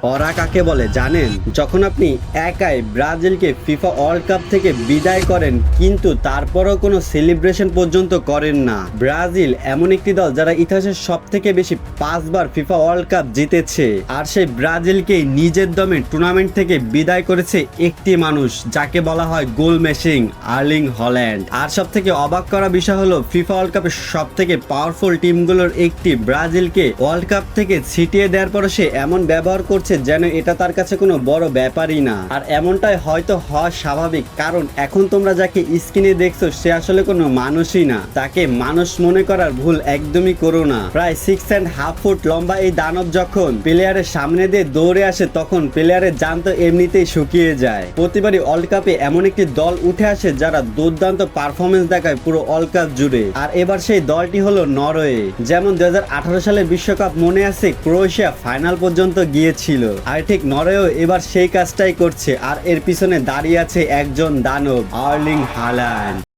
ওরা কাকে বলে জানেন? যখন আপনি একাই ব্রাজিলকে ফিফা ওয়ার্ল্ড কাপ থেকে বিদায় করেন কিন্তু তারপরও কোনো সেলিব্রেশন পর্যন্ত করেন না। ব্রাজিল এমন একটি দল যারা ইতিহাসের সব থেকে বেশি 5বার ফিফা ওয়ার্ল্ড কাপ জিতেছে, আর সেই ব্রাজিলকেই নিজের দমে টুর্নামেন্ট থেকে বিদায় করেছে একটি মানুষ যাকে বলা হয় গোল মেশিন আর্লিং হল্যান্ড। আর সব থেকে অবাক করা বিষয় হলো ফিফা ওয়ার্ল্ড কাপের সব থেকে পাওয়ারফুল টিমগুলোর একটি ব্রাজিলকে ওয়ার্ল্ড কাপ থেকে ছিটিয়ে দেওয়ার পর সে এমন ব্যবহার করছে যেন এটা তার কাছে কোনো বড় ব্যাপারই না। আর এমনটাই হয়তো হওয়া স্বাভাবিক, কারণ এখন তোমরা যাকে স্ক্রিনে দেখছো সে আসলে কোনো মানুষই না। তাকে মানুষ মনে করার ভুল একদমই করো না। প্রায় 6.5 ফুট লম্বা এই দানব যখন প্লেয়ারের সামনে দিয়ে দৌড়ে আসে তখন প্লেয়ারের জান তো এমনিতেই শুকিয়ে যায়। প্রতিবারই ওয়ার্ল্ড কাপে এমন একটি দল উঠে আসে যারা দুর্দান্ত পারফরমেন্স দেখায় পুরো ওয়ার্ল্ড কাপ জুড়ে, আর এবার সেই দলটি হলো নরওয়ে। যেমন 2018 সালের বিশ্বকাপ মনে আছে, ক্রোয়েশিয়া ফাইনাল পর্যন্ত গিয়েছিল, আর ঠিক নরওয়েও এবার সেই কাজটাই করছে, আর এর পিছনে দাঁড়িয়ে আছে একজন দানব আর্লিং হাল্যান্ড।